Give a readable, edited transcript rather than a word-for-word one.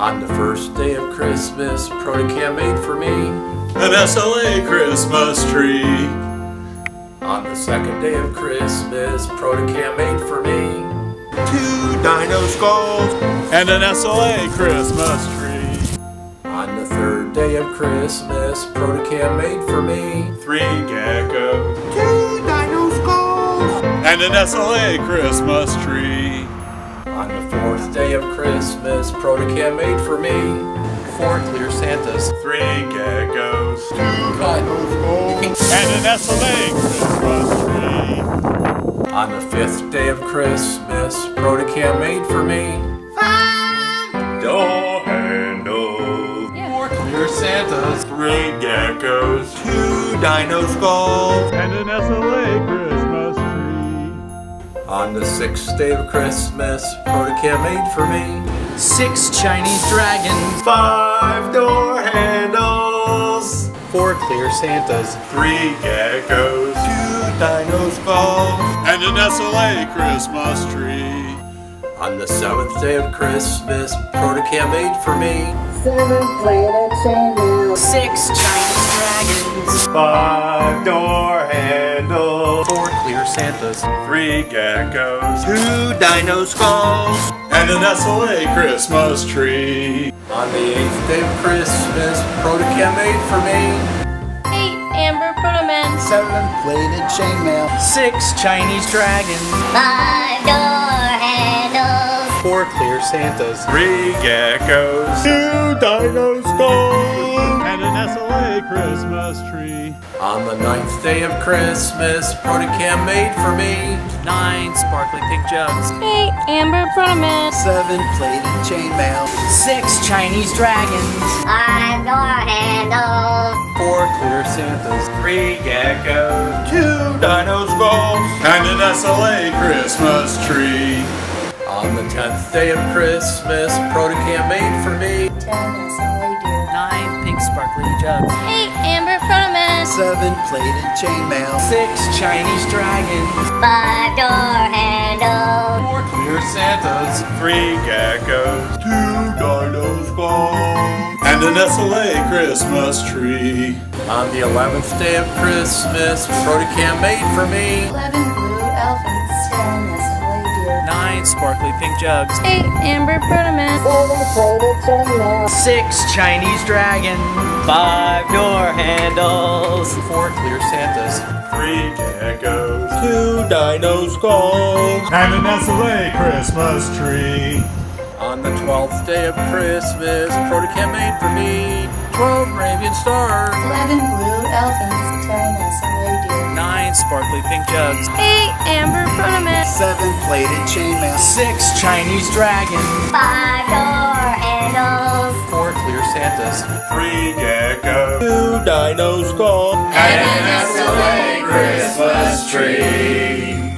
On the first day of Christmas, ProtoCAM made for me an SLA Christmas tree. On the second day of Christmas, ProtoCAM made for me 2 dino skulls and an SLA Christmas tree. On the third day of Christmas, ProtoCAM made for me 3 geckos, 2 dino skulls and an SLA Christmas tree. On the fourth day of Christmas, ProtoCAM made for me 4 clear Santas, 3 geckos, 2 dino skulls, and an SLA Christmas tree. On the fifth day of Christmas, ProtoCAM made for me 5 door handles, 4 clear Santas, 3 geckos, 2 dino skulls. and an SLA Christmas tree. On the sixth day of Christmas, ProtoCAM made for me 6 Chinese dragons, 5 door handles, 4 clear Santas, 3 geckos, 2 dino skulls. and an SLA Christmas tree. On the seventh day of Christmas, ProtoCAM made for me 6 Chinese dragons, 5 door handles, 4 clear Santas, 3 geckos, 2 dino skulls. and an SLA Christmas tree. On the eighth day of Christmas, ProtoCAM made for me 8 amber protomen, 7 plated chainmail, 6 Chinese dragons, 5 door handles, 4 clear Santas, 3 geckos, 2 dino skulls, and an SLA Christmas tree. On the ninth day of Christmas, ProtoCAM made for me 9 sparkling pink jugs, 8 amber protomen, 7 plated chainmail, 6 Chinese dragons, 5 door handles, 4 clear Santas, 3 geckos, 2 dino skulls, and an SLA Christmas tree. On the 10th day of Christmas, ProtoCAM made for me 10 SLA deer, 9 pink sparkling jugs, 8 amber protomen, 7 plated chainmail, 6 Chinese dragons, 5 door handles, 4 clear Santas, 3 geckos, 2 dino skulls, and an SLA Christmas tree. On the 11th day of Christmas, ProtoCAM made for me 11 blue elephants, 10 SLA deer, 9 sparkling pink jugs, 8 amber protomen, 6 Chinese dragons, 5 door handles, 4 clear Santas, 3 geckos, 2 dino skulls. and an SLA Christmas tree. On the 12th day of Christmas, ProtoCAM made for me 12 Arabian stars, 11 blue elephants, 10 SLA deer, 9 sparkling pink jugs, 8 amber protomen, 7 plated chainmail, 6 Chinese dragons, 5 door handles, 4 clear Santas, 3 geckos, 2 dino skulls. and an SLA Christmas tree.